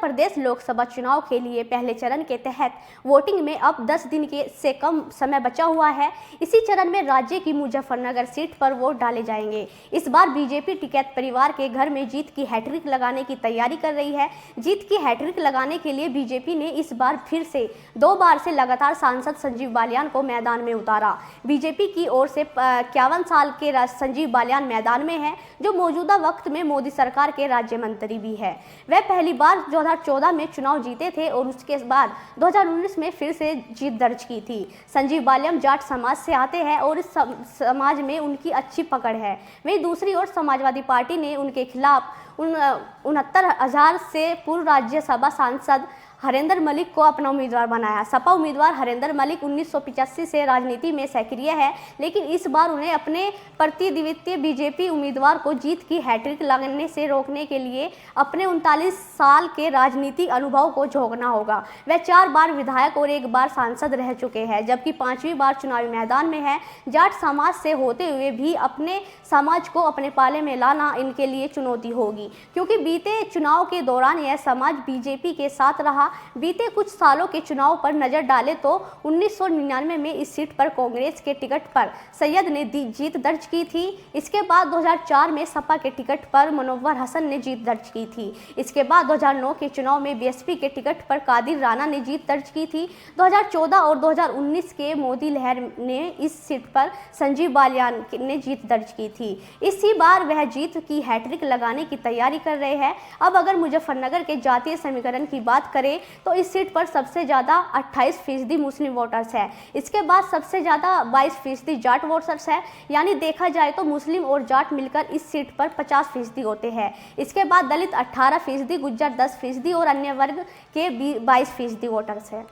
प्रदेश लोकसभा चुनाव के लिए पहले चरण के तहत वोटिंग में अब 10 दिन से कम समय बचा हुआ है। इसी चरण में राज्य की मुजफ्फरनगर सीट पर वोट डाले जाएंगे। इस बार बीजेपी टिकैत परिवार के घर में जीत की हैट्रिक लगाने की तैयारी कर रही है। जीत की हैट्रिक लगाने के लिए बीजेपी ने इस बार फिर से 2 बार से लगातार सांसद संजीव बालियान को मैदान में उतारा। बीजेपी की ओर से 51 साल के संजीव बालियान मैदान में है, जो मौजूदा वक्त में मोदी सरकार के राज्य मंत्री भी है। वह पहली बार 2014 में चुनाव जीते थे और उसके बाद 2019 में फिर से जीत दर्ज की थी। संजीव बालियान जाट समाज से आते हैं और इस समाज में उनकी अच्छी पकड़ है। वहीं दूसरी ओर समाजवादी पार्टी ने उनके खिलाफ 69,000 से पूर्व राज्यसभा सांसद हरेंद्र मलिक को अपना उम्मीदवार बनाया। सपा उम्मीदवार हरेंद्र मलिक 1985 से राजनीति में सक्रिय है, लेकिन इस बार उन्हें अपने प्रतिद्वंदी बीजेपी उम्मीदवार को जीत की हैट्रिक लगने से रोकने के लिए अपने 39 साल के राजनीतिक अनुभव को झोंकना होगा। वह 4 बार विधायक और 1 बार सांसद रह चुके हैं, जबकि 5वीं बार चुनावी मैदान में है। जाट समाज से होते हुए भी अपने समाज को अपने पाले में लाना इनके लिए चुनौती होगी, क्योंकि बीते चुनाव के दौरान यह समाज बीजेपी के साथ रहा। बीते कुछ सालों के चुनाव पर नजर डालें तो 1999 में इस सीट पर कांग्रेस के टिकट पर सैयद ने जीत दर्ज की थी। इसके बाद 2004 में सपा के टिकट पर मुनव्वर हसन ने जीत दर्ज की थी। इसके बाद 2009 के चुनाव में बीएसपी के टिकट पर कादिर राणा ने जीत दर्ज की थी। 2014 और 2019 के मोदी लहर ने इस सीट पर संजीव बालियान ने जीत दर्ज की थी। इसी बार वह जीत की हैट्रिक लगाने की तैयारी कर रहे हैं। अब अगर मुजफ्फरनगर के जातीय समीकरण की बात करें तो इस सीट पर सबसे ज्यादा 28% मुस्लिम वोटर्स है। इसके बाद सबसे ज्यादा 22% जाट वोटर्स है। यानी देखा जाए तो मुस्लिम और जाट मिलकर इस सीट पर 50% होते हैं। इसके बाद दलित 18%, गुज्जर 10% और अन्य वर्ग के 22% वोटर्स है।